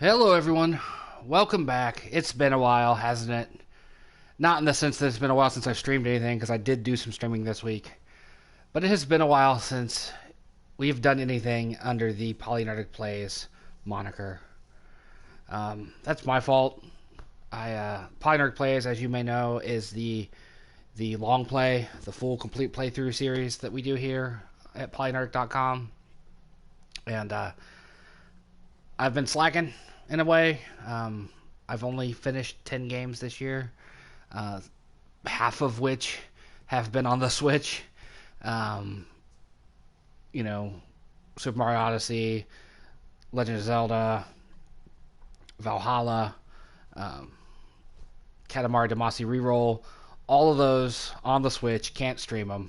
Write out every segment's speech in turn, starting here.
Hello, everyone. Welcome back. It's been a while, hasn't it? Not in the sense that it's been a while since I've streamed anything, because I did do some streaming this week. But it has been a while since we've done anything under the PolyNerdic Plays moniker. That's my fault. PolyNerdic Plays, as you may know, is the long play, the full complete playthrough series that we do here at PolyNerdic.com. And I've been slacking in a way. I've only finished 10 games this year, half of which have been on the Switch. Super Mario Odyssey, Legend of Zelda, Valhalla, Katamari Damacy Reroll, all of those on the Switch, can't stream them.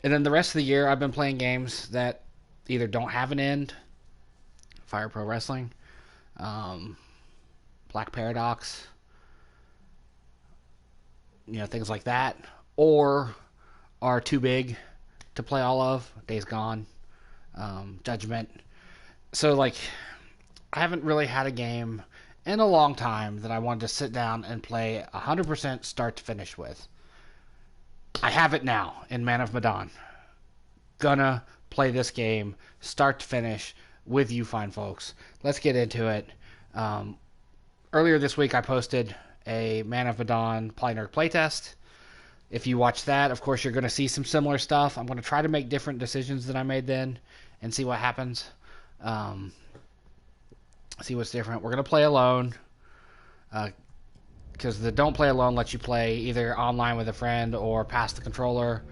And then the rest of the year, I've been playing games that either don't have an end, Fire Pro Wrestling, Black Paradox, things like that, or are too big to play all of. Days Gone, Judgment. So, I haven't really had a game in a long time that I wanted to sit down and play 100% start to finish with. I have it now in Man of Medan. Gonna play this game start to finish with you fine folks. Let's get into it. Earlier this week, I posted a Man of Medan PolyNerdic Play Test. If you watch that, of course, you're going to see some similar stuff. I'm going to try to make different decisions than I made then and see what happens. See what's different. We're going to play alone because the don't play alone lets you play either online with a friend or pass the controller.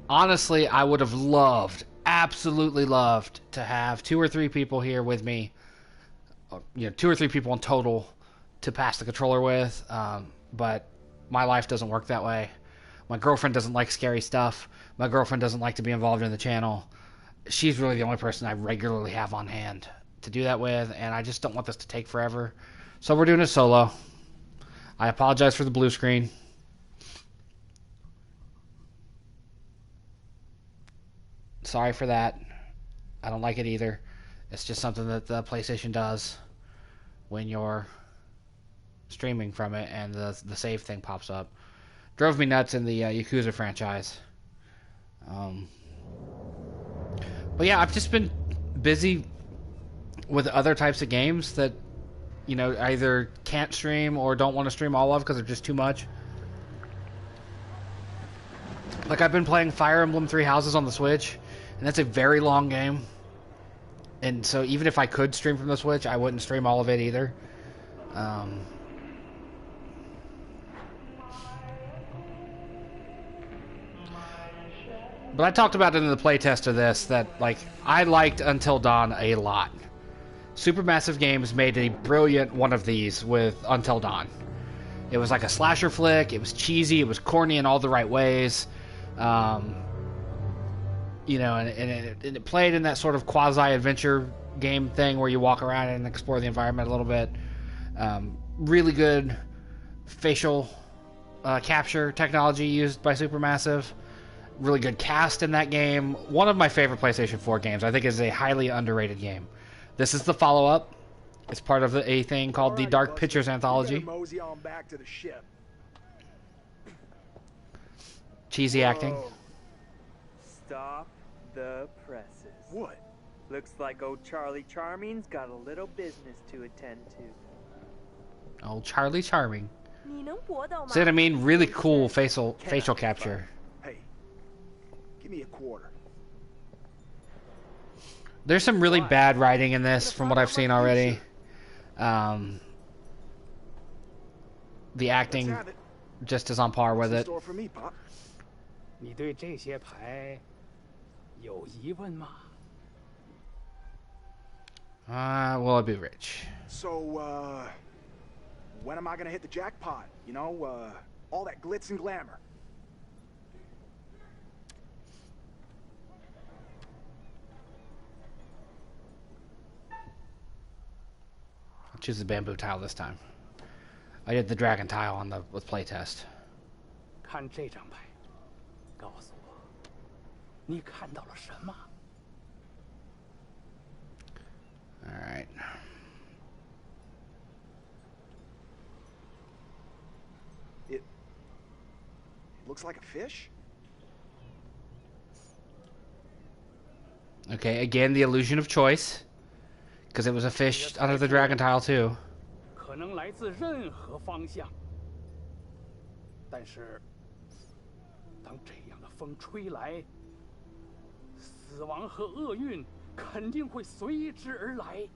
Honestly, I would have absolutely loved to have 2 or 3 people here with me, 2 or 3 people in total to pass the controller with, but my life doesn't work that way. My girlfriend doesn't like scary stuff. My girlfriend doesn't like to be involved in the channel. She's really the only person I regularly have on hand to do that with, and I just don't want this to take forever. So we're doing it solo. I apologize for the blue screen. Sorry for that. I don't like it either. It's just something that the PlayStation does when you're streaming from it and the save thing pops up. Drove me nuts in the Yakuza franchise. But yeah, I've just been busy with other types of games that, either can't stream or don't want to stream all of because they're just too much. I've been playing Fire Emblem Three Houses on the Switch, and that's a very long game. And so even if I could stream from the Switch, I wouldn't stream all of it either. But I talked about it in the playtest of this, that, I liked Until Dawn a lot. Supermassive Games made a brilliant one of these with Until Dawn. It was like a slasher flick, it was cheesy, it was corny in all the right ways. And it played in that sort of quasi-adventure game thing where you walk around and explore the environment a little bit. Really good facial capture technology used by Supermassive. Really good cast in that game. One of my favorite PlayStation 4 games. I think it's a highly underrated game. This is the follow-up. It's part of a thing called the Dark Pictures Anthology. Cheesy acting. Stop the presses. What? Looks like old Charlie Charming's got a little business to attend to. Old Charlie Charming. See what I mean? Really cool facial capture. Hey, give me a quarter. There's some really bad writing in this from what I've seen already. The acting just is on par with it. Will I be rich? So, when am I gonna hit the jackpot? All that glitz and glamour. I'll choose the bamboo tile this time. I did the dragon tile with playtest. 看这张牌，告诉我，你看到了什么？ Alright. looks like a fish. Okay, again, the illusion of choice. Because it was a fish under the dragon tile, too. 可能来自任何方向，但是当这样的风吹来，死亡和厄运肯定会随之而来。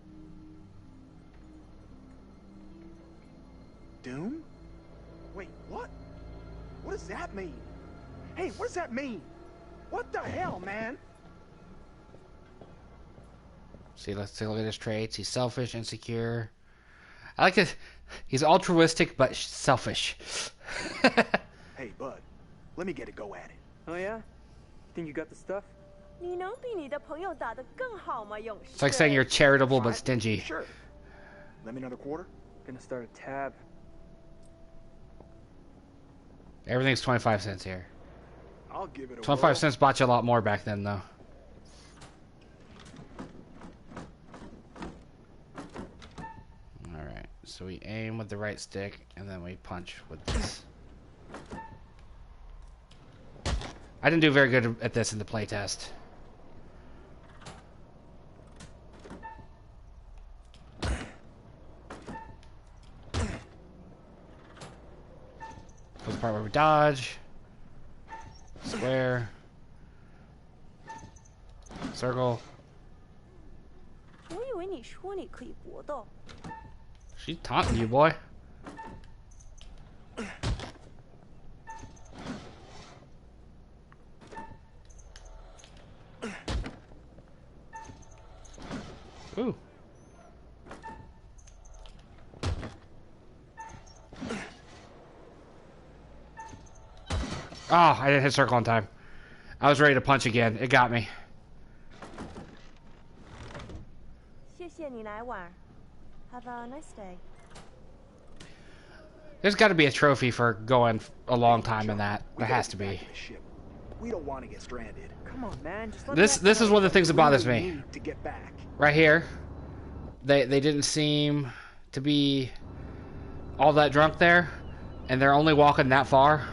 Doom? Wait, what? What does that mean? Hey, what does that mean? What the hell, man? See, let's take a look at his traits. He's selfish, insecure. I like it. He's altruistic, but selfish. Hey, bud. Let me get a go at it. Oh yeah? Think you got the stuff? 你能比你的朋友打得更好吗，勇士？ It's like saying you're charitable but Fine. stingy. Sure. Let me another quarter. Gonna start a tab. Everything's 25 cents here. I'll give it a 25 whirl. cents bought you a lot more back then, though. Alright, so we aim with the right stick, and then we punch with this. I didn't do very good at this in the playtest. For the part where we dodge. Square. Circle. 我以为你说你可以搏斗。 She's taunting you, boy. Ooh. Oh, I didn't hit circle in time. I was ready to punch again. It got me. 谢谢你来玩。Have a nice day. There's got to be a trophy for going a long time in that. We There gotta has to get be. back to the ship. We don't want to get stranded. Come on, man. Just let This me is one of the things that bothers We me. need to get back. Right here, they didn't seem to be all that drunk there, and they're only walking that far.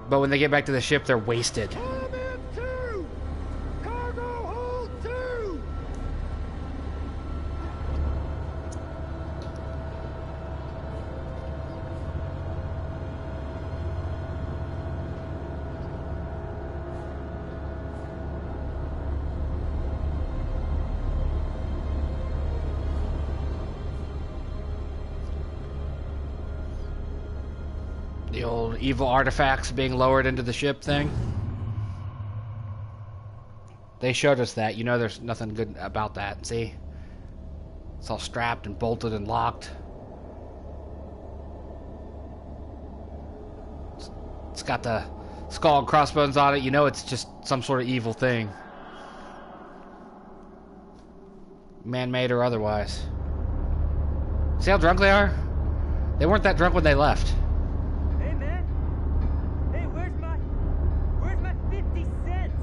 But when they get back to the ship, they're wasted. Come in two! Cargo hold two! The old evil artifacts being lowered into the ship thing. They showed us that. You know there's nothing good about that. See? It's all strapped and bolted and locked. It's got the skull and crossbones on it. You know it's just some sort of evil thing. Man-made or otherwise. See how drunk they are? They weren't that drunk when they left. Hey, man. Hey, where's my 50 cents?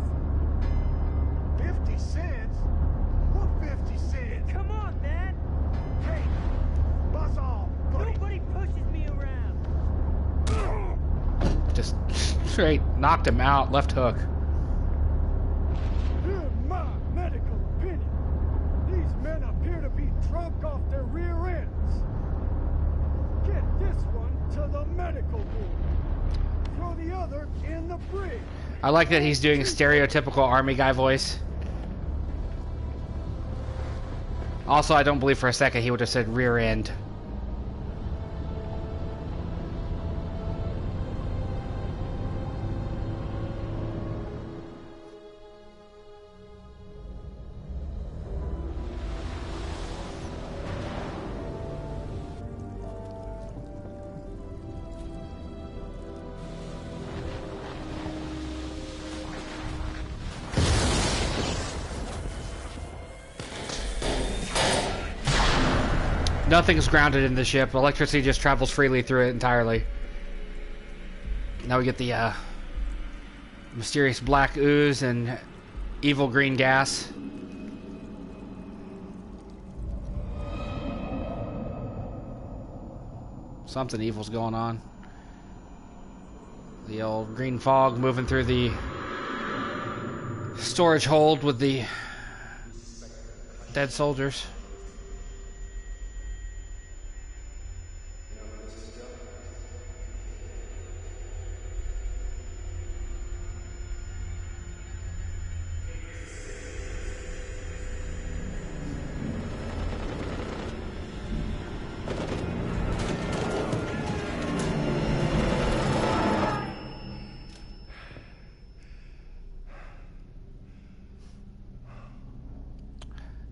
50 cents? What 50 cents? Come on, man. Hey, buzz off, buddy. Nobody pushes me around. Just straight knocked him out, left hook. In my medical opinion, these men appear to be drunk off their rear ends. Get this one to the medical ward. Throw the other in the brig. I like that he's doing stereotypical army guy voice. Also, I don't believe for a second he would have said rear end. Nothing's grounded in the ship. Electricity just travels freely through it entirely. Now we get the mysterious black ooze and evil green gas. Something evil's going on. The old green fog moving through the storage hold with the dead soldiers.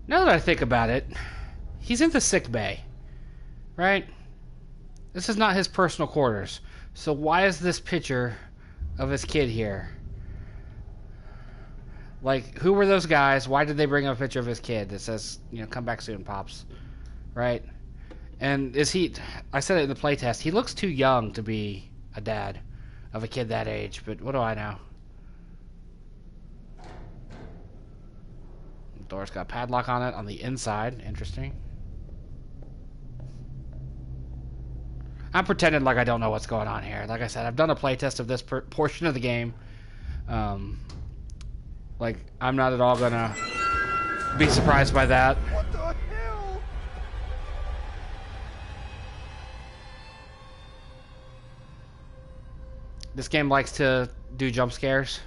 Now that I think about it, he's in the sick bay, right? This is not his personal quarters. So why is this picture of his kid here? Like, who were those guys? Why did they bring up a picture of his kid that says, you know, come back soon, Pops? Right? And is he... I said it in the playtest. He looks too young to be a dad of a kid that age, but what do I know? The door's got a padlock on it on the inside. Interesting. I'm pretending like I don't know what's going on here. Like I said, I've done a playtest of this portion of the game. Like, I'm not at all gonna be surprised by that. What the hell? This game likes to do jump scares.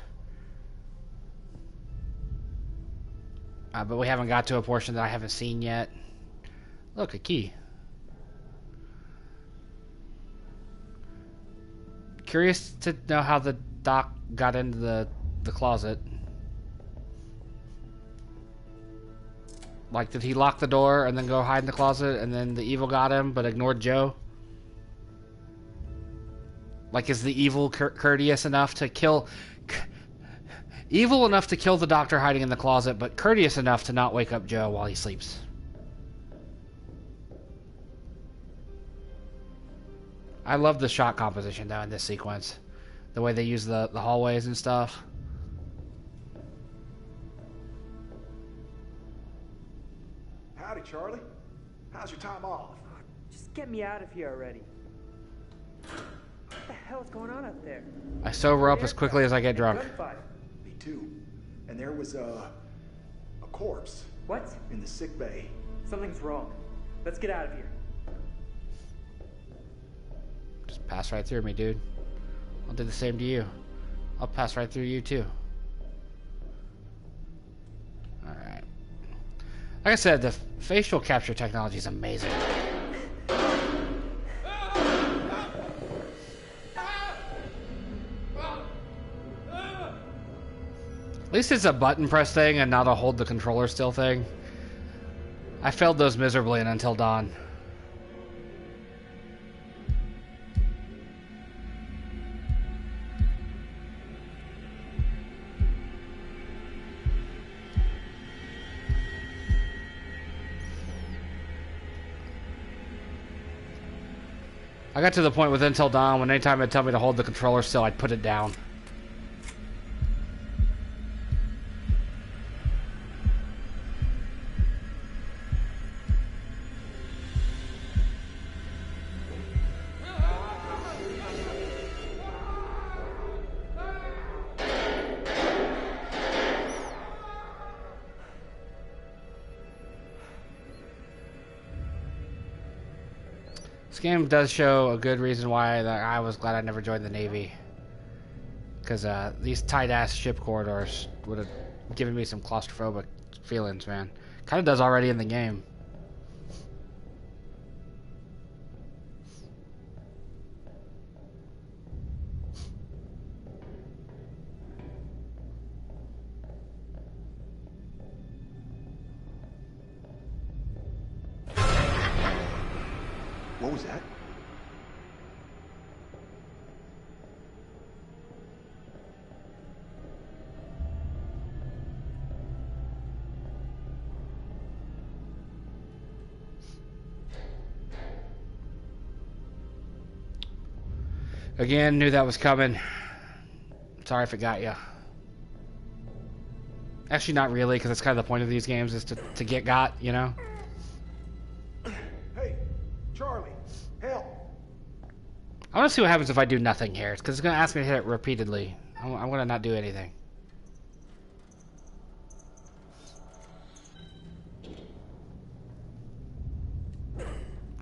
But we haven't got to a portion that I haven't seen yet. Look, a key. Curious to know how the doc got into the closet. Like, did he lock the door and then go hide in the closet and then the evil got him but ignored Joe? Like, is the evil courteous enough to kill... Evil enough to kill the doctor hiding in the closet, but courteous enough to not wake up Joe while he sleeps? I love the shot composition, though, in this sequence. The way they use the hallways and stuff. Howdy, Charlie. How's your time off? Just get me out of here already. What the hell's going on up there? I sober up as quickly as I get drunk. Gunfire. Me too. And there was a corpse What? in the sick bay. Something's wrong. Let's get out of here. Just pass right through me, dude. I'll do the same to you. I'll pass right through you, too. Alright. Like I said, the facial capture technology is amazing. At least it's a button press thing and not a hold the controller still thing. I failed those miserably in Until Dawn. I got to the point with Until Dawn when anytime it'd tell me to hold the controller still, I'd put it down. This game does show a good reason why I was glad I never joined the Navy. Because these tight-ass ship corridors would have given me some claustrophobic feelings, man. Kind of does already in the game. What was that? Again, knew that was coming. Sorry if it got you. Actually, not really, because that's kind of the point of these games, is to get got, you know? Hey, Charlie, help! I want to see what happens if I do nothing here, because it's going to ask me to hit it repeatedly. I'm going to not do anything.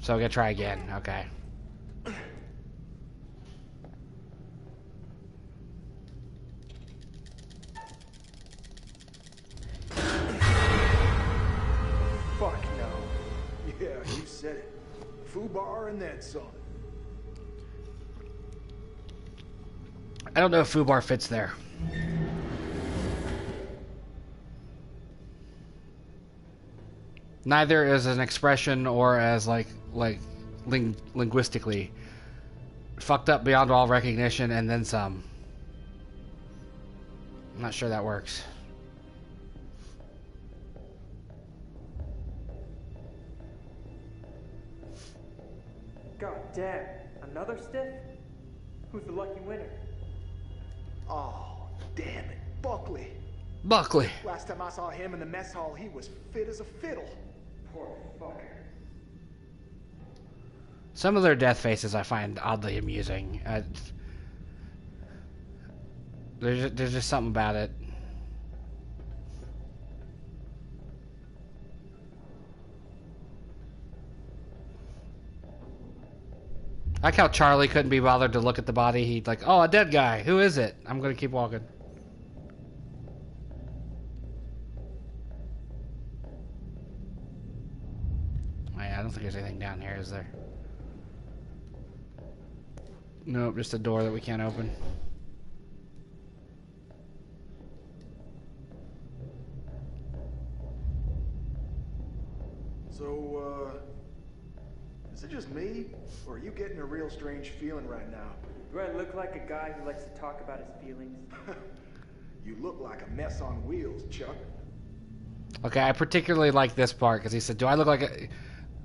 So I'm going to try again. Okay. Fuck no. Yeah, you said it. Foobar and then some. I don't know if Foobar fits there. Neither as an expression or as linguistically. Fucked up beyond all recognition and then some. I'm not sure that works. God damn, another stiff? Who's the lucky winner? Oh, damn it. Buckley. Buckley. Last time I saw him in the mess hall, he was fit as a fiddle. Poor fucker. Some of their death faces I find oddly amusing. There's just something about it. I like how Charlie couldn't be bothered to look at the body. He'd like, oh, a dead guy. Who is it? I'm gonna keep walking. Oh, yeah, I don't think there's anything down here, is there? Nope, just a door that we can't open. So, is it just me? Or are you getting a real strange feeling right now? Do I look like a guy who likes to talk about his feelings? You look like a mess on wheels, Chuck. Okay, I particularly like this part because he said, do I look like a...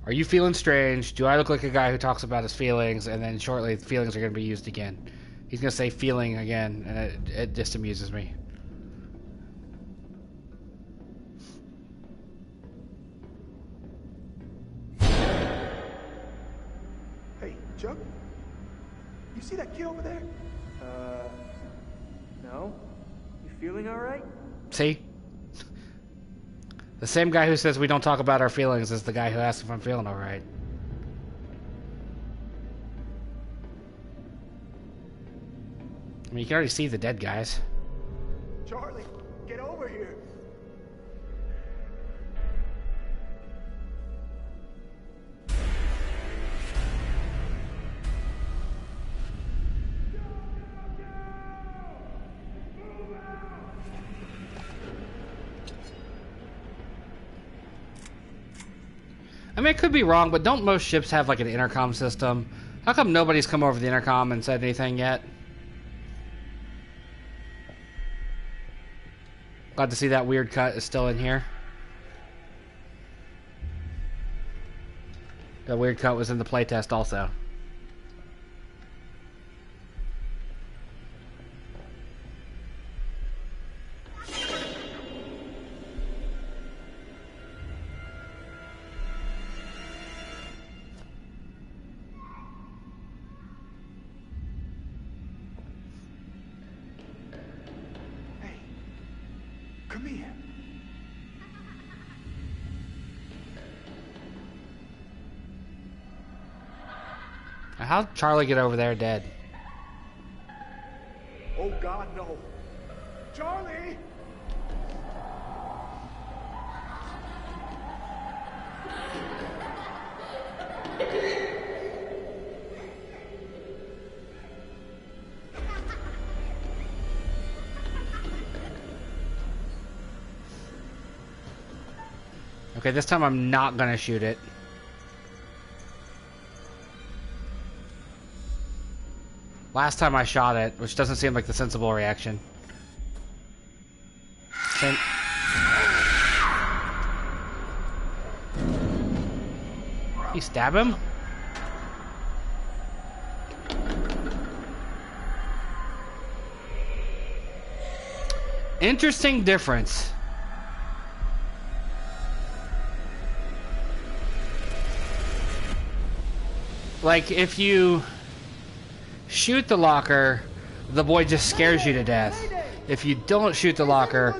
Are you feeling strange? Do I look like a guy who talks about his feelings? And then shortly, feelings are going to be used again. He's going to say feeling again, and it just amuses me. Hey, Chuck? You see that kid over there? No? You feeling alright? See? The same guy who says we don't talk about our feelings is the guy who asks if I'm feeling alright. I mean, you can already see the dead guys. Charlie, get over here. I mean, I could be wrong, but don't most ships have like an intercom system? How come nobody's come over the intercom and said anything yet? Glad to see that weird cut is still in here. That weird cut was in the playtest also. Come here. How'd Charlie get over there dead? Oh, God, no. Charlie! Okay, this time I'm not gonna shoot it. Last time I shot it, which doesn't seem like the sensible reaction. Same. You stab him? Interesting difference. Like, if you shoot the locker, the boy just scares you to death. If you don't shoot the locker,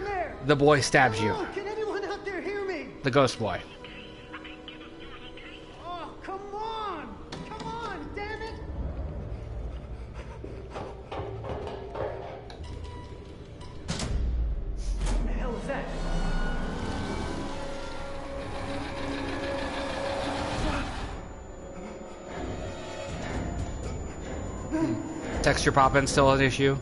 the boy stabs you. Can anyone out there hear me? The ghost boy. Oh, come on! Come on, damn it! What the hell is that? Texture popping still an issue.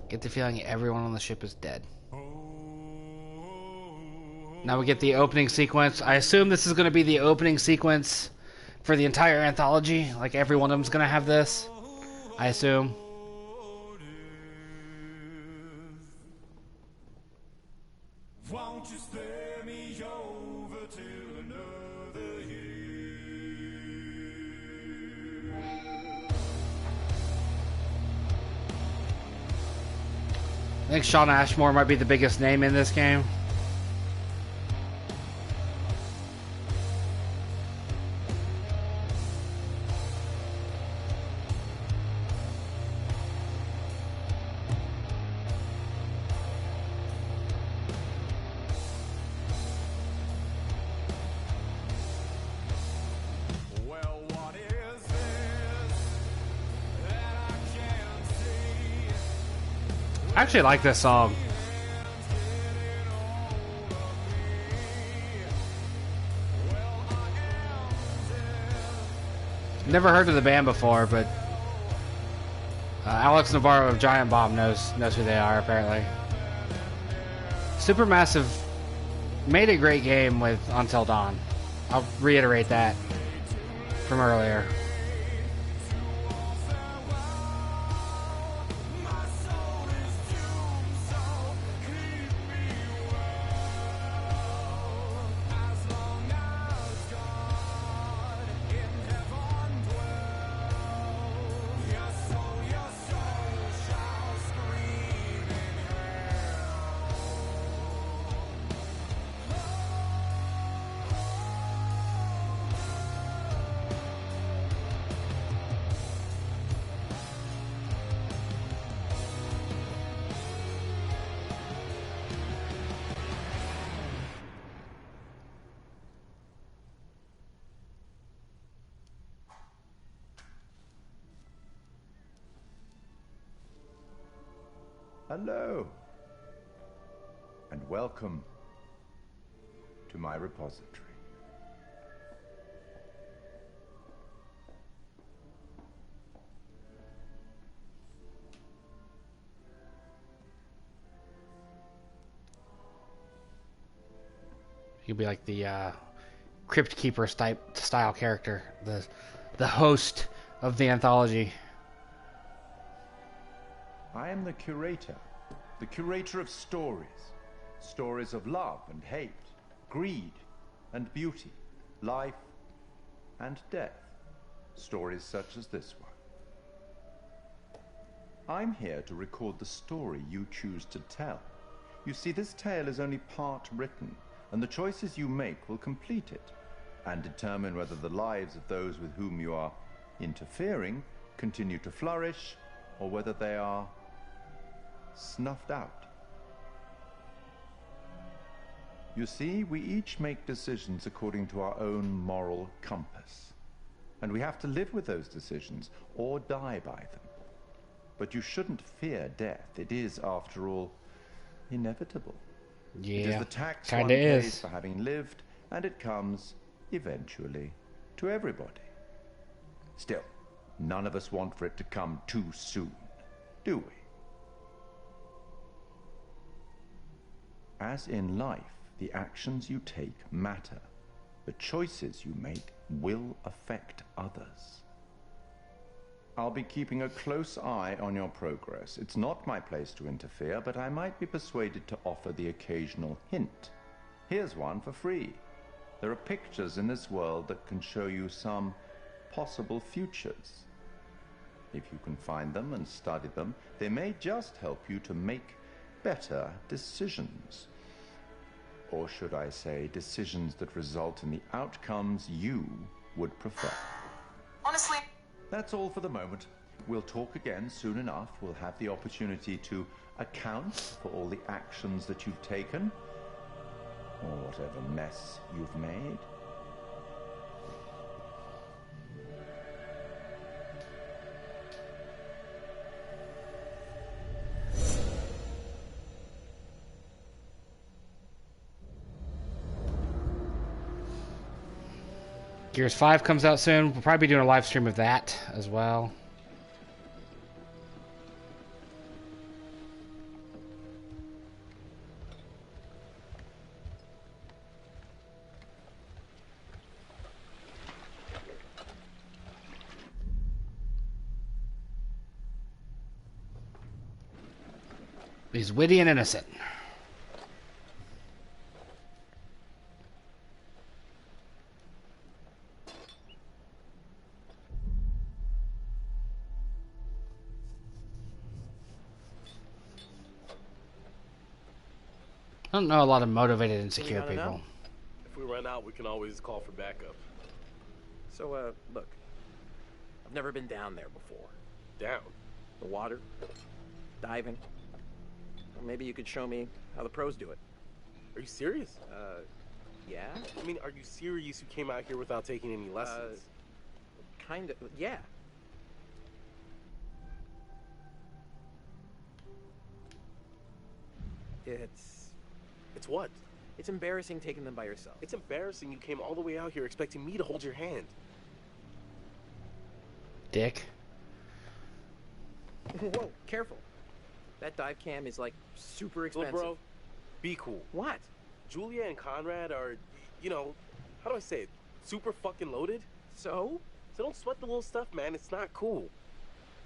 Get the feeling everyone on the ship is dead. Now we get the opening sequence. I assume this is going to be the opening sequence for the entire anthology. Like every one of them's going to have this. I assume. Won't you spare me over till another year? I think Shawn Ashmore might be the biggest name in this game. Well, what is this that I can't see? I actually like this song. Never heard of the band before, but Alex Navarro of Giant Bomb knows who they are, apparently. Supermassive made a great game with Until Dawn. I'll reiterate that from earlier. Hello, and welcome to my repository. He'll be like the Crypt Keeper style character, the host of the anthology. I am the curator of stories. Stories of love and hate, greed and beauty, life and death. Stories such as this one. I'm here to record the story you choose to tell. You see, this tale is only part written, and the choices you make will complete it, and determine whether the lives of those with whom you are interfering continue to flourish, or whether they are snuffed out. You see, we each make decisions according to our own moral compass, and we have to live with those decisions or die by them. But you shouldn't fear death. It is, after all, inevitable. Yeah, it is the tax kinda one pays is. for having lived, and it comes eventually to everybody. Still, none of us want for it to come too soon, do we? As in life, the actions you take matter. The choices you make will affect others. I'll be keeping a close eye on your progress. It's not my place to interfere, but I might be persuaded to offer the occasional hint. Here's one for free. There are pictures in this world that can show you some possible futures. If you can find them and study them, they may just help you to make better decisions. Or should I say, decisions that result in the outcomes you would prefer. Honestly... That's all for the moment. We'll talk again soon enough. We'll have the opportunity to account for all the actions that you've taken, or whatever mess you've made. Gears 5 comes out soon. We'll probably be doing a live stream of that as well. He's witty and innocent. I don't know a lot of motivated and secure people. Know? If we run out, we can always call for backup. So, look. I've never been down there before. Down? The water. Diving. Well, maybe you could show me how the pros do it. Are you serious? Yeah? I mean, are you serious you came out here without taking any lessons? Kind of, yeah. It's what? It's embarrassing taking them by yourself. It's embarrassing you came all the way out here expecting me to hold your hand. Dick. Whoa, careful. That dive cam is, like, super expensive. Well, bro, be cool. What? Julia and Conrad are, you know, how do I say it? Super fucking loaded. So? So don't sweat the little stuff, man. It's not cool.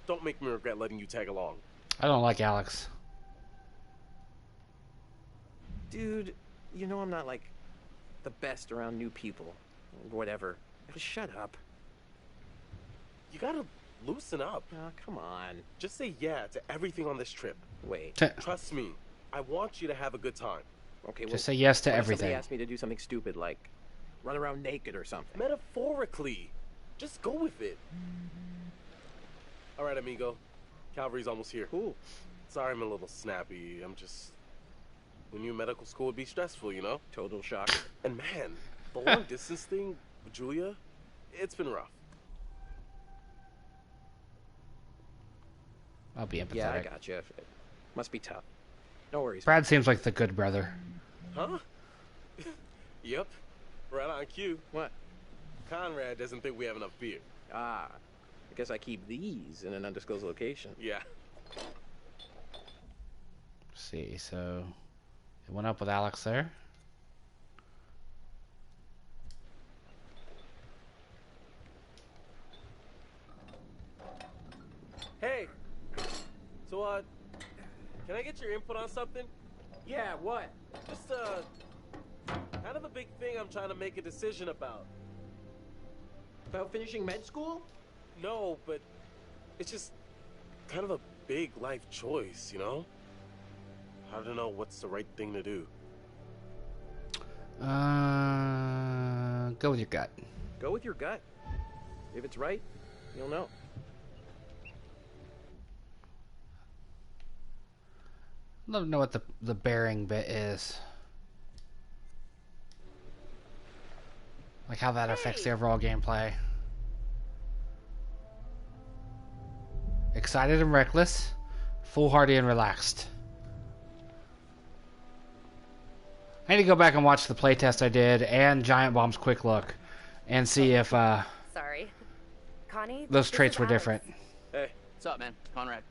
Don't make me regret letting you tag along. I don't like Alex. Dude, you know I'm not, like, the best around new people. Whatever. Just shut up. You gotta loosen up. Oh, come on. Just say yeah to everything on this trip. Wait. Trust me. I want you to have a good time. Okay, well, just say yes to what everything. If somebody asked me to do something stupid, like run around naked or something. Metaphorically. Just go with it. All right, amigo. Calvary's almost here. Cool. Sorry I'm a little snappy. I'm just... When you're in medical school, it'd be stressful, you know? Total shock. And man, the long distance thing with Julia, it's been rough. I'll be empathetic. Yeah, I got you. It must be tough. No worries. Brad seems like the good brother. Huh? Yep. Right on cue. What? Conrad doesn't think we have enough beer. Ah. I guess I keep these in an undisclosed location. Yeah. Let's see, so... It went up with Alex there. Hey! So, can I get your input on something? Yeah, what? Just, kind of a big thing I'm trying to make a decision about. About finishing med school? No, but it's just kind of a big life choice, you know? I don't know what's the right thing to do. Go with your gut. Go with your gut. If it's right, you'll know. I'd love to know what the bearing bit is. Like how that affects the overall gameplay. Excited and reckless. Foolhardy and relaxed. I need to go back and watch the playtest I did and Giant Bomb's quick look and see if Sorry. Connie, those traits were different. Hey. What's up, man? Conrad.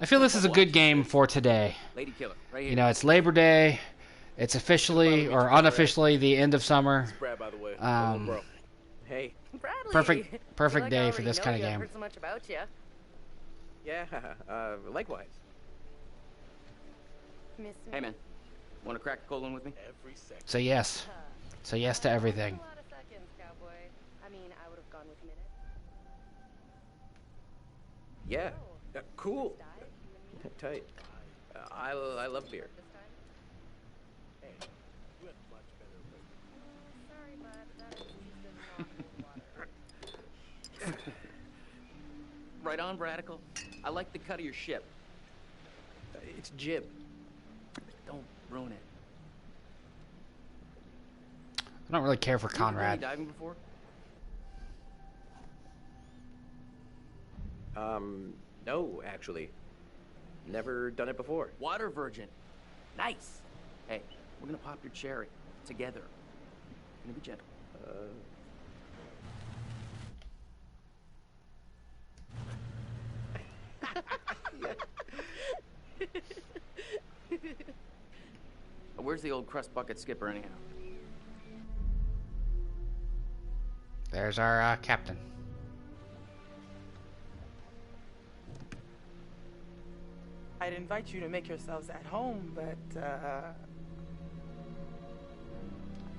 I feel this is a good game for today. Lady Killer, right here. You know, it's Labor Day. It's officially or unofficially the end of summer. It's Brad, by the way. Um, bro. Hey. Bradley. Perfect day for this kind of I've game. heard so much about you. Yeah, likewise. Miss me? Hey, man. Want to crack a cold one with me? Every second. Say yes. Say yes to everything. A lot of seconds, cowboy. I mean, I would have gone with minutes. Yeah. Cool. Dive? Tight. I love beer. This time? Hey, you had much better with Sorry, bud. That is not water. Right on, Radical. I like the cut of your ship. It's jib. Don't ruin it. I don't really care for You ever been Conrad. diving before? No, actually. Never done it before. Water virgin. Nice. Hey, we're gonna pop your cherry together. Gonna be gentle. Where's the old crust bucket skipper anyhow? There's our captain. I'd invite you to make yourselves at home, but,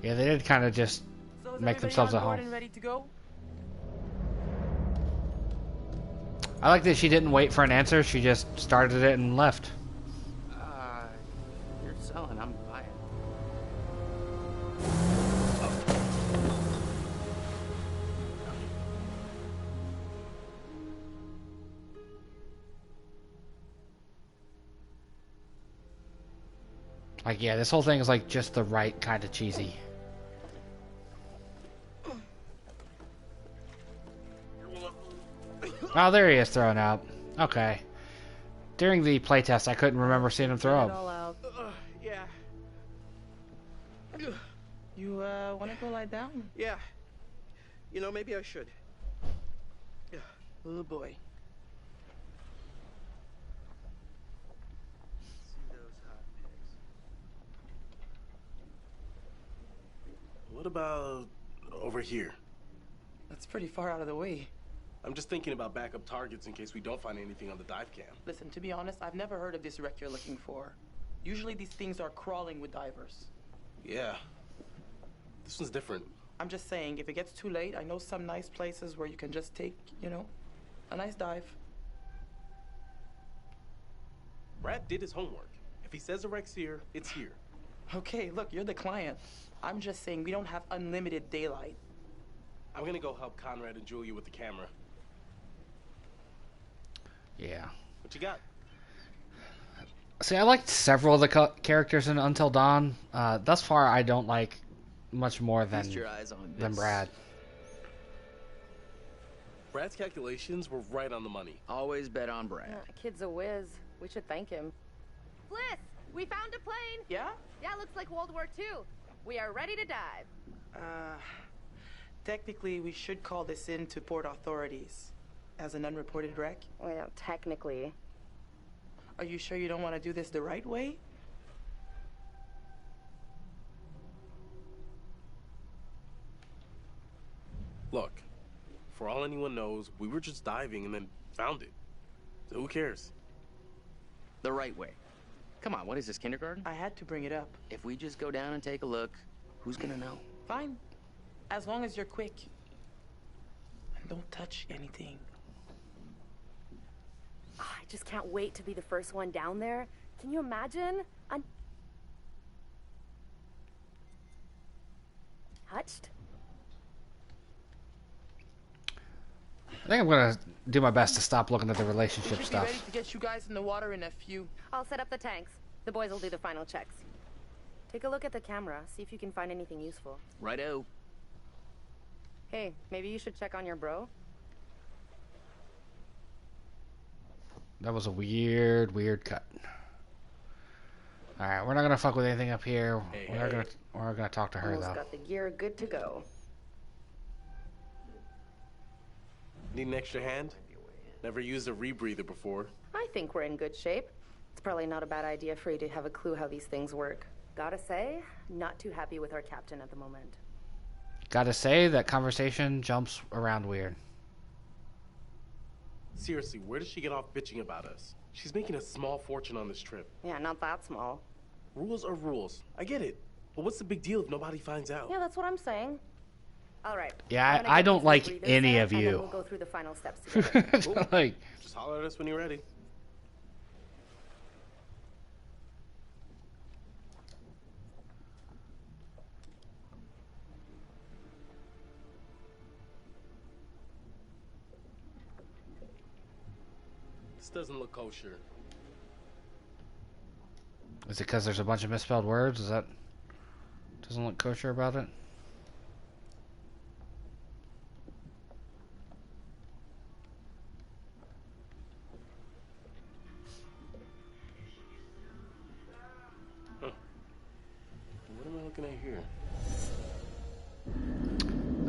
Yeah, they did kind of just So is make everybody themselves on at board home. and ready to go? I like that she didn't wait for an answer. She just started it and left. You're selling, I'm buying. Like, yeah, this whole thing is like just the right kind of cheesy. Oh, there he is throwing up. Okay. During the playtest, I couldn't remember seeing him throw Get it up. all out. Yeah. You, wanna go lie down? Yeah. You know, maybe I should. Oh boy. See those hot pics. What about over here? That's pretty far out of the way. I'm just thinking about backup targets in case we don't find anything on the dive cam. Listen, to be honest, I've never heard of this wreck you're looking for. Usually these things are crawling with divers. Yeah. This one's different. I'm just saying, if it gets too late, I know some nice places where you can just take, you know, a nice dive. Brad did his homework. If he says the wreck's here, it's here. Okay, look, you're the client. I'm just saying we don't have unlimited daylight. I'm gonna go help Conrad and Julia with the camera. Yeah. What you got? See, I liked several of the characters in Until Dawn. Thus far, I don't like much more Feast your eyes on than this. Brad. Brad's calculations were right on the money. Always bet on Brad. Kid's a whiz. We should thank him. Bliss, we found a plane. Yeah? Yeah, looks like World War II. We are ready to dive. Technically, we should call this in to port authorities as an unreported wreck. Well, technically. Are you sure you don't want to do this the right way? Look, for all anyone knows, we were just diving and then found it. So who cares? The right way. Come on, what is this, kindergarten? I had to bring it up. If we just go down and take a look, who's gonna know? Fine. As long as you're quick. And don't touch anything. I just can't wait to be the first one down there. Can you imagine? Touched? I think I'm gonna do my best to stop looking at the relationship We should be stuff. ready to get you guys in the water in a few. I'll set up the tanks. The boys will do the final checks. Take a look at the camera. See if you can find anything useful. Righto. Hey, maybe you should check on your bro. That was a weird cut. All right, we're not gonna fuck with anything up here. We're gonna talk to her Almost though. got the gear good to go. Need an extra hand? Never used a rebreather before. I think we're in good shape. It's probably not a bad idea for you to have a clue how these things work. Gotta say, not too happy with our captain at the moment. Gotta say, that conversation jumps around weird. Seriously, where does she get off bitching about us? She's making a small fortune on this trip. Yeah, not that small. Rules are rules. I get it. But what's the big deal if nobody finds out? Yeah, that's what I'm saying. All right. Yeah, I don't like any of you. We'll go through the final steps together. Cool. Like, just holler at us when you're ready. This doesn't look kosher. is it because there's a bunch of misspelled words? Is that doesn't look kosher about it? Huh. What am I looking at here?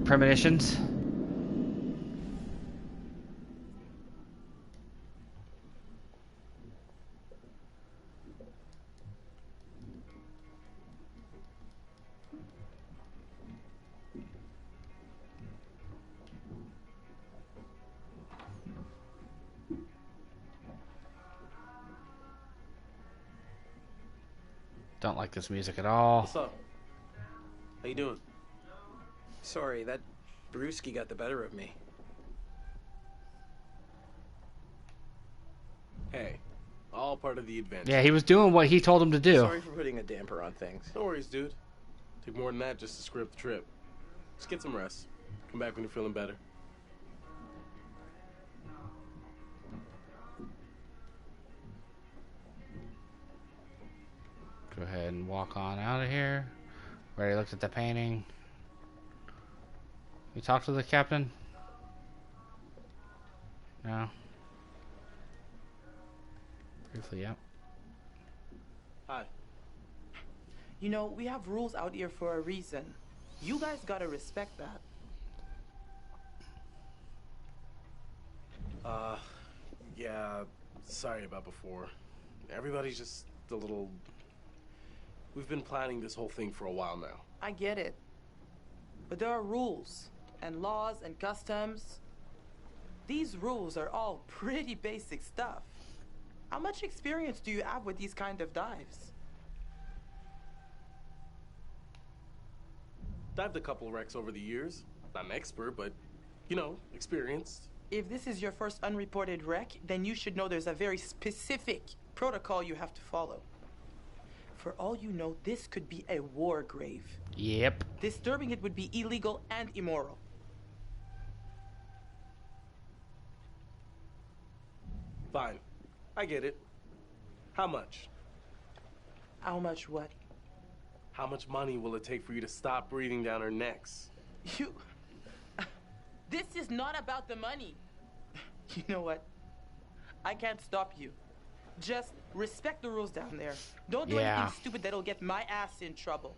Premonitions. Don't like this music at all. What's up? How you doing? Sorry, that brewski got the better of me. Hey, all part of the adventure. Yeah, he was doing what he told him to do. Sorry for putting a damper on things. No worries, dude. Take more than that just to screw up the trip. Just get some rest. Come back when you're feeling better. Go ahead and walk on out of here. Already looked at the painting. You talked to the captain? No. Briefly, yep. Hi. You know, we have rules out here for a reason. You guys gotta respect that. Yeah, sorry about before. Everybody's just a little... We've been planning this whole thing for a while now. I get it. But there are rules, and laws, and customs. These rules are all pretty basic stuff. How much experience do you have with these kind of dives? Dived a couple wrecks over the years. Not an expert, but, you know, experienced. If this is your first unreported wreck, then you should know there's a very specific protocol you have to follow. For all you know, this could be a war grave. Yep. Disturbing it would be illegal and immoral. Fine. I get it. How much? How much what? How much money will it take for you to stop breathing down our necks? You... This is not about the money. You know what? I can't stop you. Just respect the rules down there. Don't do anything stupid that'll get my ass in trouble.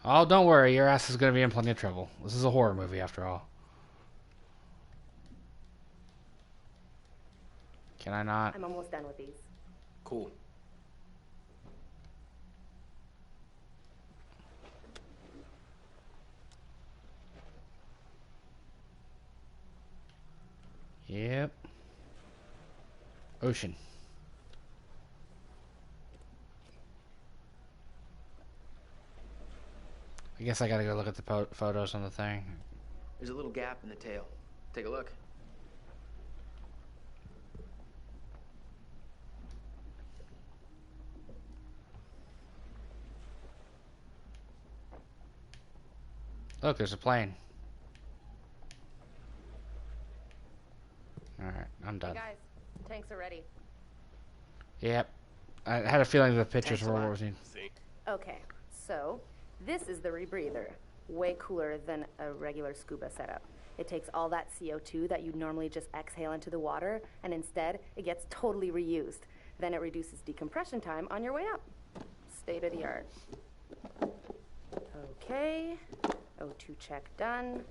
Oh, don't worry. Your ass is going to be in plenty of trouble. This is a horror movie, after all. Can I not? I'm almost done with these. Cool. Yep. Ocean. I guess I gotta go look at the photos on the thing. There's a little gap in the tail. Take a look. Look, there's a plane. Alright, I'm done. Hey guys, tanks are ready. Yep. I had a feeling the pictures were what was needed. Okay, so this is the rebreather. Way cooler than a regular scuba setup. It takes all that CO2 that you'd normally just exhale into the water, and instead, it gets totally reused. Then it reduces decompression time on your way up. State of the art. Okay, O2 check done.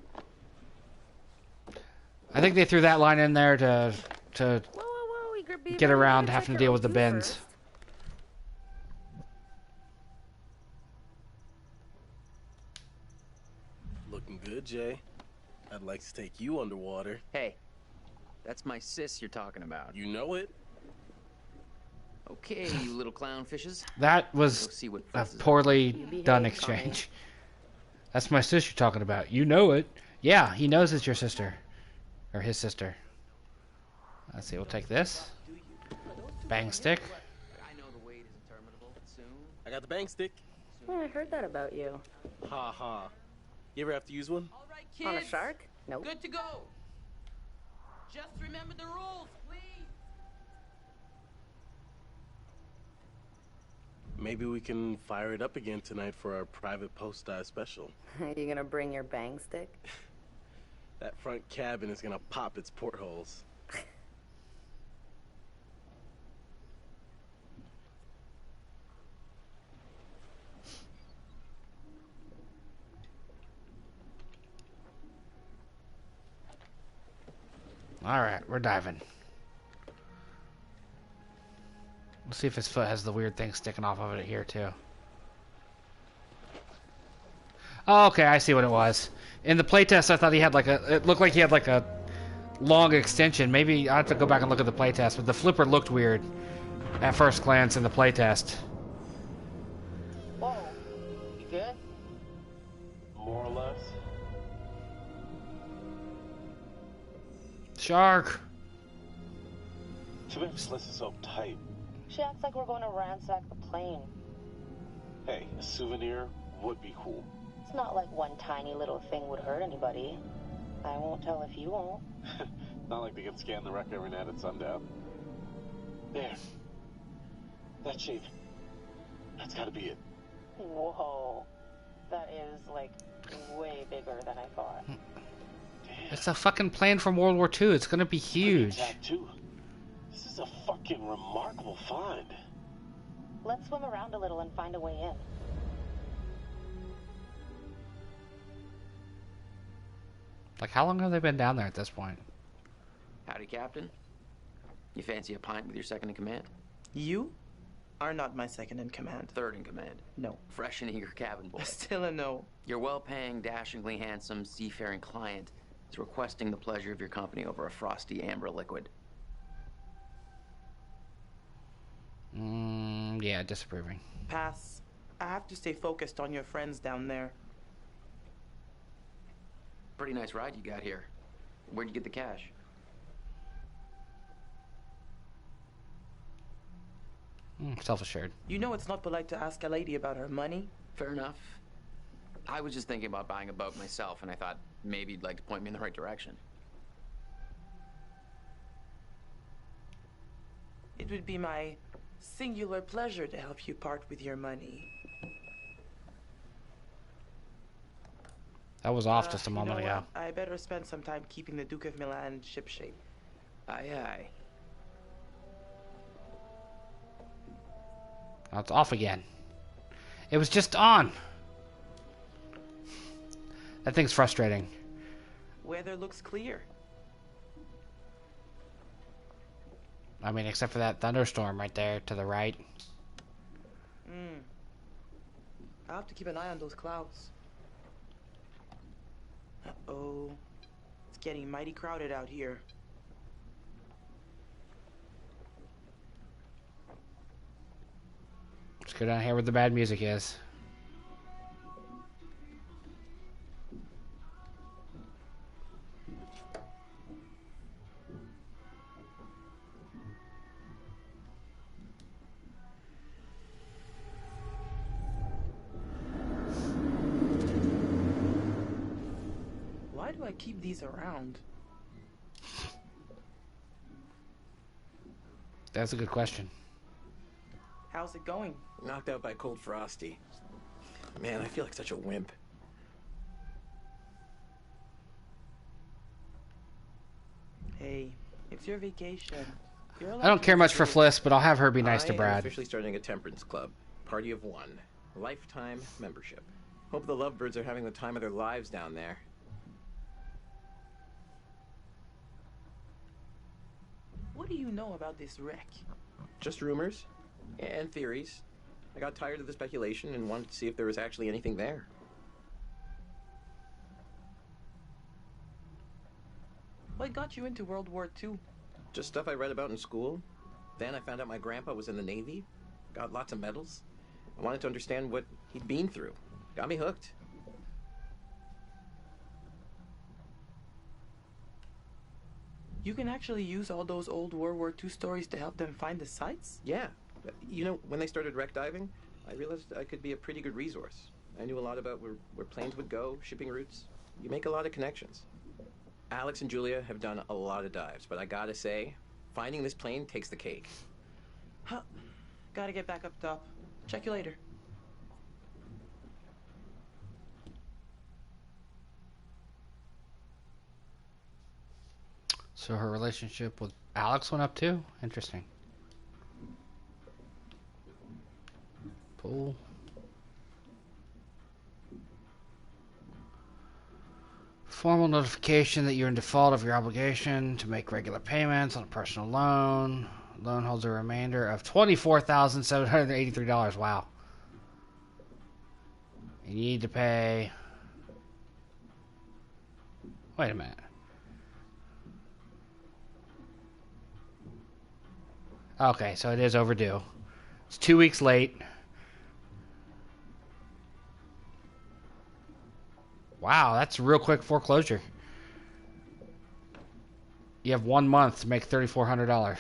I think they threw that line in there to Eager beaver, get around check having to your deal with the O2 bins. first. Jay. I'd like to take you underwater. Hey, that's my sis you're talking about. You know it. Okay, you little clownfishes. That was see what a Frizz is poorly behave, done Connie. exchange. That's my sister you're talking about. You know it. Yeah, he knows it's your sister. Or his sister. Let's see, we'll take this. Bang stick. I know the wait is interminable, but soon. I got the bang stick. Yeah, I heard that about you. Ha ha. You ever have to use one? All right, kids. On a shark? Nope. Good to go. Just remember the rules, please. Maybe we can fire it up again tonight for our private post-dive special. Are you gonna bring your bang stick? That front cabin is gonna pop its portholes. Alright, we're diving. We'll see if his foot has the weird thing sticking off of it here, too. Oh, okay, I see what it was. In the playtest, I thought he had like a... It looked like he had like a long extension. Maybe I have to go back and look at the playtest, but the flipper looked weird at first glance in the playtest. Whoa. You good? More or less. Shark! Too bad Sliss is so tight. She acts like we're going to ransack the plane. Hey, a souvenir would be cool. It's not like one tiny little thing would hurt anybody. I won't tell if you won't. Not like they can scan the wreck every night at sundown. There. That shape. That's gotta be it. Whoa. That is, like, way bigger than I thought. It's a fucking plane from World War II. It's gonna be huge. Tattoo. This is a fucking remarkable find. Let's swim around a little and find a way in. Like, how long have they been down there at this point? Howdy, Captain. You fancy a pint with your second in command? You are not my second in command. Third in command. No. Fresh and eager cabin boy. Still a no. Your well-paying, dashingly handsome, seafaring client is requesting the pleasure of your company over a frosty amber liquid. Yeah, disapproving. Pass. I have to stay focused on your friends down there. Pretty nice ride you got here. Where'd you get the cash? Self-assured. You know it's not polite to ask a lady about her money. Fair enough. I was just thinking about buying a boat myself, and I thought maybe you'd like to point me in the right direction. It would be my singular pleasure to help you part with your money. That was off just a You know moment ago. what? I better spend some time keeping the Duke of Milan shipshape. Aye, aye. Oh, it's off again. It was just on. That thing's frustrating. Weather looks clear. I mean, except for that thunderstorm right there to the right. I'll have to keep an eye on those clouds. Uh-oh. It's getting mighty crowded out here. Let's go down here where the bad music is. Why do I keep these around? That's a good question. How's it going? Knocked out by cold frosty. Man, I feel like such a wimp. Hey, it's your vacation. I don't care much for Fliss, but I'll have her be nice to I am Brad. officially starting a temperance club. Party of one. Lifetime membership. Hope the lovebirds are having the time of their lives down there. What do you know about this wreck? Just rumors and theories. I got tired of the speculation and wanted to see if there was actually anything there. What got you into World War II? Just stuff I read about in school. Then I found out my grandpa was in the Navy. Got lots of medals. I wanted to understand what he'd been through. Got me hooked. You can actually use all those old World War II stories to help them find the sites? Yeah. You know, when they started wreck diving, I realized I could be a pretty good resource. I knew a lot about where planes would go, shipping routes. You make a lot of connections. Alex and Julia have done a lot of dives, but I gotta say, finding this plane takes the cake. Huh. Gotta get back up top. Check you later. So her relationship with Alex went up too? Interesting. Pool. Formal notification that you're in default of your obligation to make regular payments on a personal loan. Loan holds a remainder of $24,783. Wow. You need to pay... Wait a minute. Okay, so it is overdue. It's 2 weeks late. Wow, that's a real quick foreclosure. You have 1 month to make $3,400.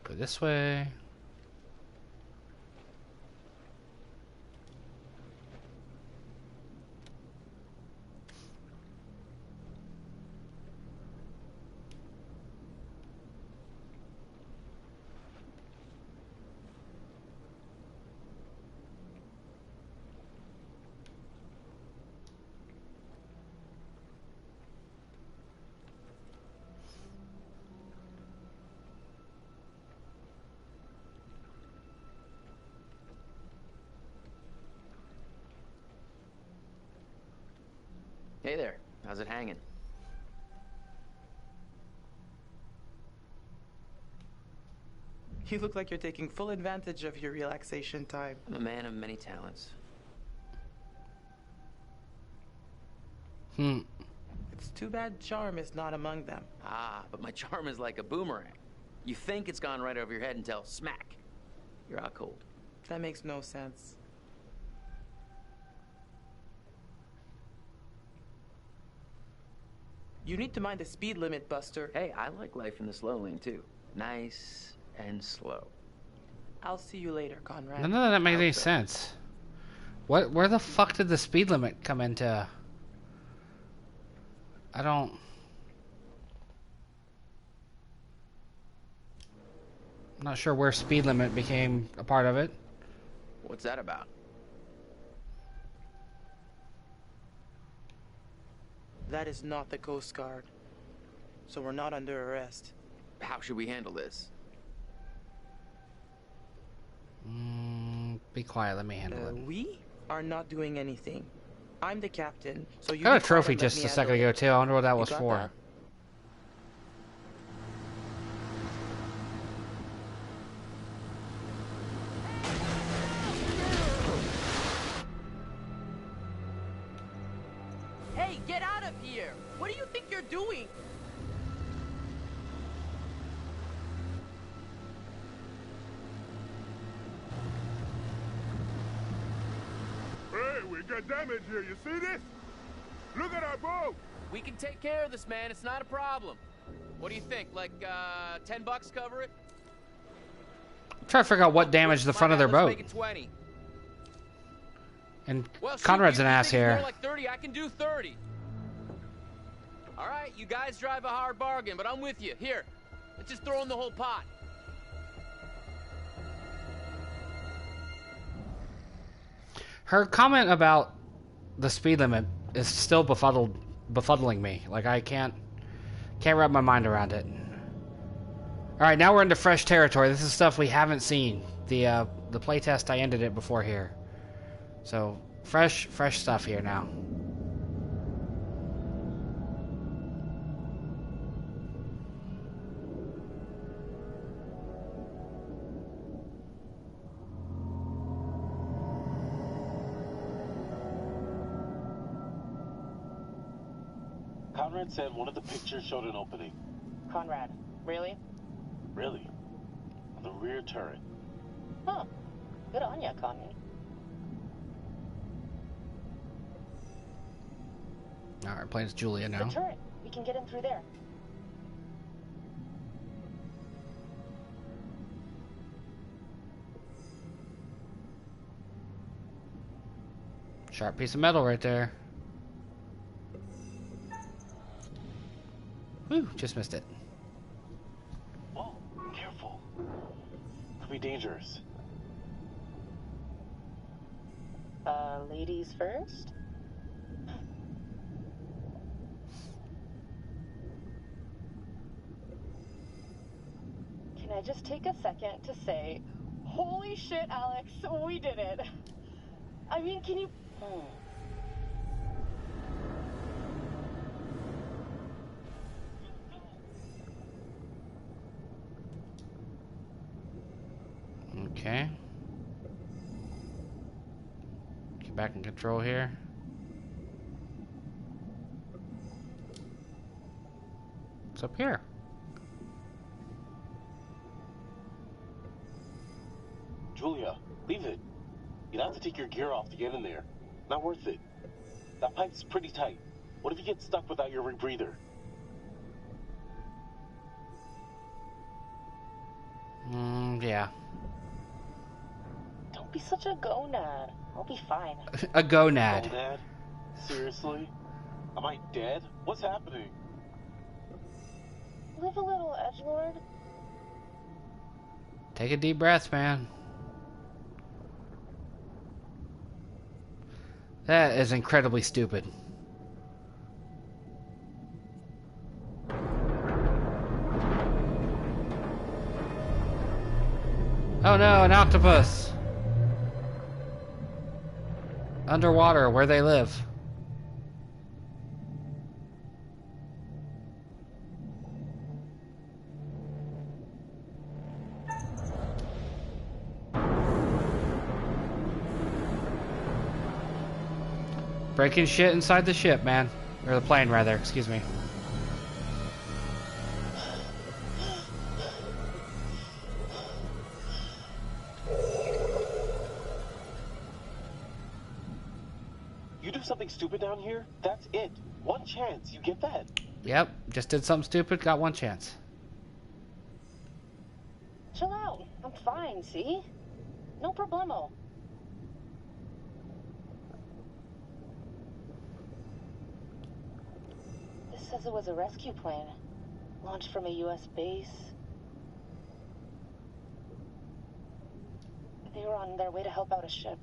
Go this way. Hey there, how's it hanging? You look like you're taking full advantage of your relaxation time. I'm a man of many talents. It's too bad charm is not among them. Ah, but my charm is like a boomerang. You think it's gone right over your head until smack, you're out cold. That makes no sense. You need to mind the speed limit, Buster. Hey, I like life in the slow lane too. Nice and slow. I'll see you later, Conrad. None of that makes any sense. Where the fuck did the speed limit come into? I don't... I'm not sure where speed limit became a part of it. What's that about? That is not the Coast Guard. So we're not under arrest. How should we handle this? Be quiet, let me handle it. We are not doing anything. I'm the captain, so you got a be trophy quiet and let just me a second handle ago it. too. I wonder what that You was got for. that? Hey, get out of here! What do you think you're doing? Hey, we got damage here. You see this? Look at our boat. We can take care of this, man. It's not a problem. What do you think? Like, $10 cover it? I'm trying to figure out what damaged the front of their Let's boat. make it 20. And Well, shoot, Conrad's you an ass think it's here. more like 30. I can do 30. All right, you guys drive a hard bargain, but I'm with you. Here, let's just throw in the whole pot. Her comment about the speed limit is still befuddling me. Like I can't wrap my mind around it. Alright, now we're into fresh territory. This is stuff we haven't seen. The playtest, I ended it before here. So, fresh stuff here now. Conrad said one of the pictures showed an opening. Conrad, really? Really? On the rear turret. Huh. Good on ya, Connie. Alright, playing as Julia now. The turret. We can get in through there. Sharp piece of metal right there. Whew, just missed it. Whoa, careful. Could be dangerous. Ladies first? Can I just take a second to say, holy shit, Alex, we did it. I mean, can you... Okay. Get back in control here. What's up here? Julia, leave it. You'd have to take your gear off to get in there. Not worth it. That pipe's pretty tight. What if you get stuck without your rebreather? Yeah. Don't be such a gonad. I'll be fine. A gonad. Gonad? Seriously? Am I dead? What's happening? Live a little, edgelord. Take a deep breath, man. That is incredibly stupid. Oh no, an octopus! Underwater, where they live. Breaking shit inside the ship, man. Or the plane, rather. Excuse me. You do something stupid down here, that's it. One chance, you get that? Yep, just did something stupid, got one chance. Chill out. I'm fine, see? No problemo. This says it was a rescue plane. Launched from a U.S. base. They were on their way to help out a ship.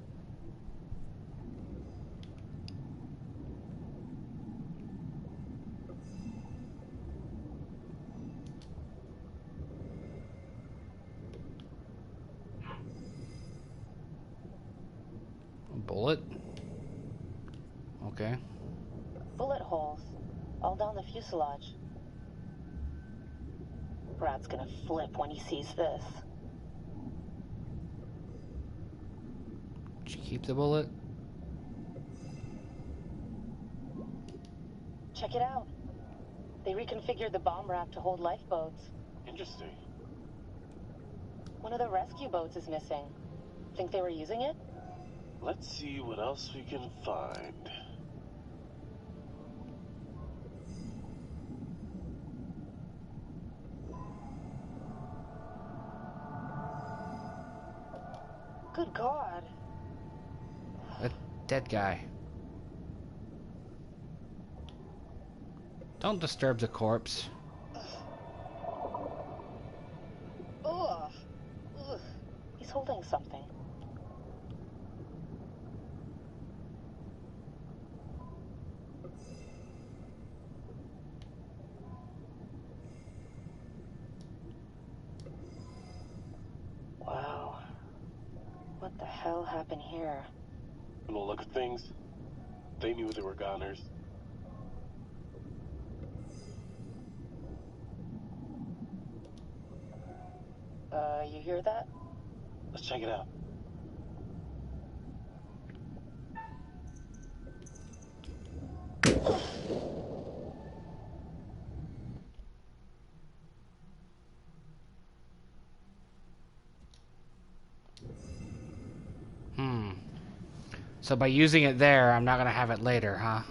Bullet? Okay. Bullet holes. All down the fuselage. Brad's gonna flip when he sees this. Did you keep the bullet? Check it out. They reconfigured the bomb rack to hold lifeboats. Interesting. One of the rescue boats is missing. Think they were using it? Let's see what else we can find. Good God. A dead guy. Don't disturb the corpse. Ugh. Ugh. He's holding something. the hell happened here? From the look of things, they knew they were goners. You hear that? Let's check it out. So by using it there, I'm not going to have it later, huh?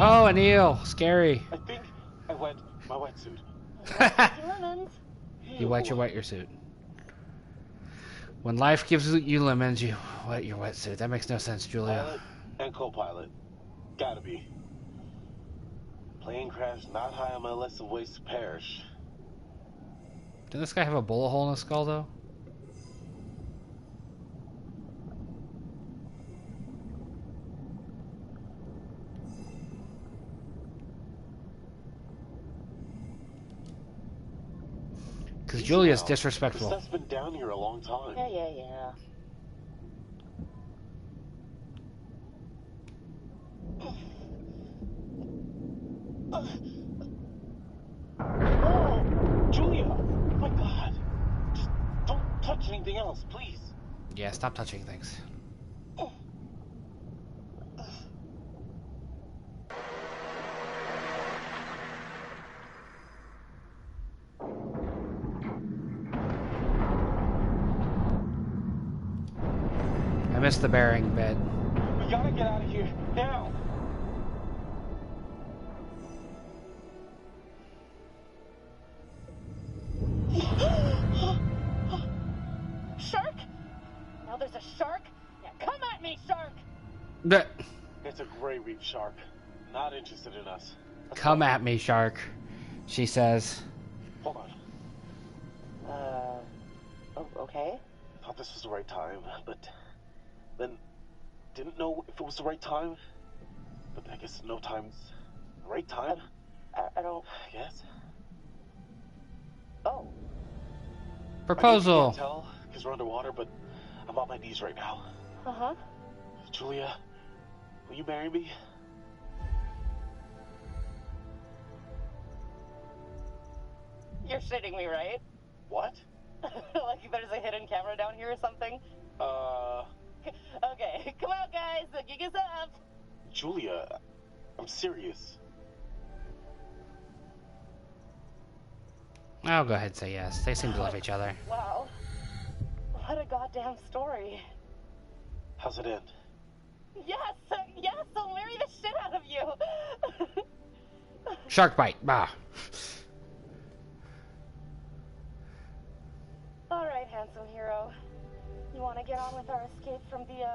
Oh, an eel. Scary. I think I wet my wetsuit. You wet your suit. When life gives you lemons, you wet your wetsuit. That makes no sense, Julia. Pilot and co-pilot. Gotta be. Plane crash not high on my list of ways to perish. Didn't this guy have a bullet hole in his skull, though? Because Julia's disrespectful. This stuff's been down here a long time. Yeah. Oh, Julia! Oh my God! Just don't touch anything else, please. Yeah, stop touching things. I missed the bearing bit. We gotta get out of here now. Shark? Now there's a shark? Yeah, come at me, shark! It's a gray reef shark. Not interested in us. Come at me, shark, she says. Hold on. Oh, okay. Thought this was the right time, but then didn't know if it was the right time. But I guess no time's the right time. I don't... Yes. Oh. Proposal. I can't tell because we're underwater, but I'm on my knees right now. Uh-huh. Julia, will you marry me? You're shitting me, right? What? Like there's a hidden camera down here or something? Okay, come out, guys. The gig is up. Julia, I'm serious. I'll go ahead and say yes. They seem to love each other. Wow. What a goddamn story. How's it end? Yes, I'll marry the shit out of you. Shark bite. Bah. All right, handsome hero. You want to get on with our escape from the,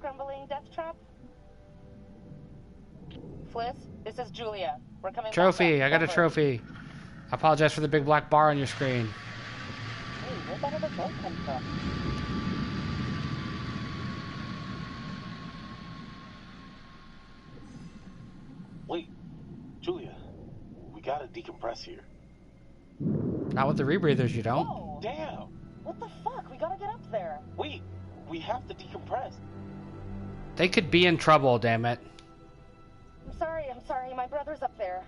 crumbling death trap? Fliss, this is Julia. We're coming Trophy. back I got a over. trophy. I apologize for the big black bar on your screen. Hey, where'd that other boat come from? Wait, Julia, we gotta decompress here. Not with the rebreathers, you don't. Whoa. Damn! What the fuck? We gotta get up there. Wait, we have to decompress. They could be in trouble, damn it. I'm sorry. My brother's up there.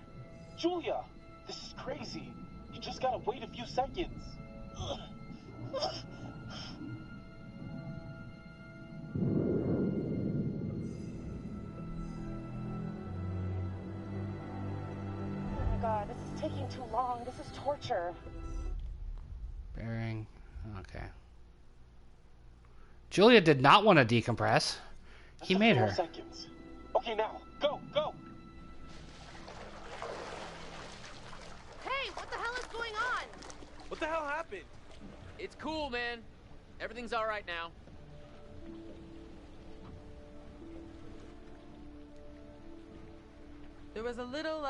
Julia, this is crazy. You just gotta wait a few seconds. Oh my god, this is taking too long. This is torture. Bearing. Okay. Julia did not want to decompress. He made her. Seconds. Okay, now, go! Hey, what the hell is going on? What the hell happened? It's cool, man. Everything's all right now. There was a little,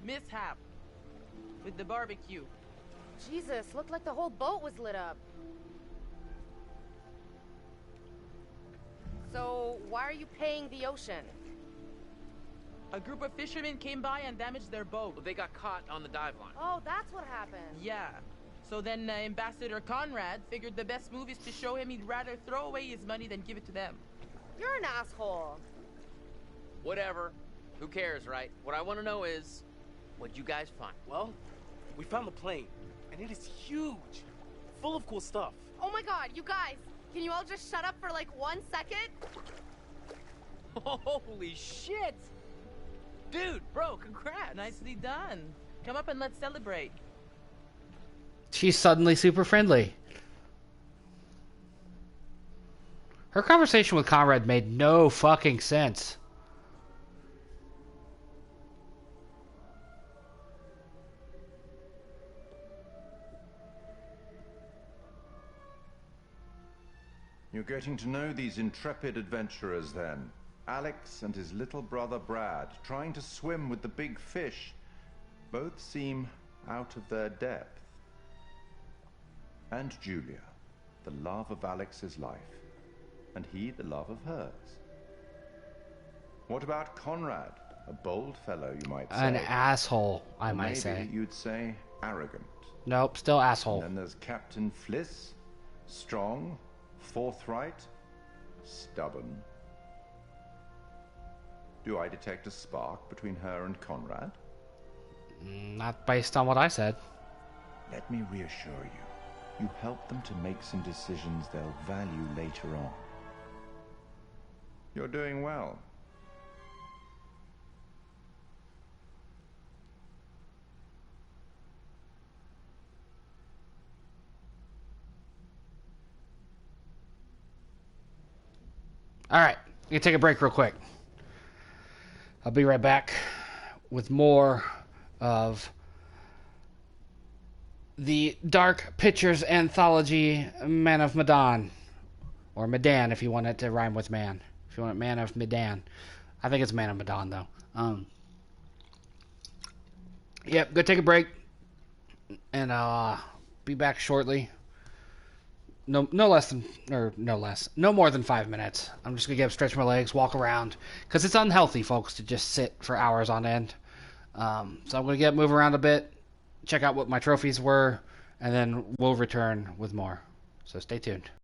mishap with the barbecue. Jesus, looked like the whole boat was lit up. So, why are you paying the ocean? A group of fishermen came by and damaged their boat. Well, they got caught on the dive line. Oh, that's what happened. Yeah. So then Ambassador Conrad figured the best move is to show him he'd rather throw away his money than give it to them. You're an asshole. Whatever. Who cares, right? What I want to know is, what'd you guys find? Well, we found the plane, and it is huge, full of cool stuff. Oh my god, you guys, can you all just shut up for like 1 second? Holy shit! Dude, bro, congrats! Nicely done. Come up and let's celebrate. She's suddenly super friendly. Her conversation with Conrad made no fucking sense. You're getting to know these intrepid adventurers then. Alex and his little brother Brad, trying to swim with the big fish. Both seem out of their depth. And Julia, the love of Alex's life, and he the love of hers. What about Conrad? A bold fellow, you might say. An asshole, I might maybe say. You'd say arrogant. Nope, still asshole. And then there's Captain Fliss, strong, forthright, stubborn. Do I detect a spark between her and Conrad? Not based on what I said. Let me reassure you. You help them to make some decisions they'll value later on. You're doing well. Alright, I'm going to take a break real quick. I'll be right back with more of the Dark Pictures Anthology, Man of Medan. Or Medan, if you want it to rhyme with man. If you want it, Man of Medan. I think it's Man of Medan, though. Yep, go take a break. And I'll be back shortly. No more than 5 minutes. I'm just gonna get up, stretch my legs, walk around, because it's unhealthy, folks, to just sit for hours on end. So I'm gonna move around a bit, check out what my trophies were, and then we'll return with more. So stay tuned.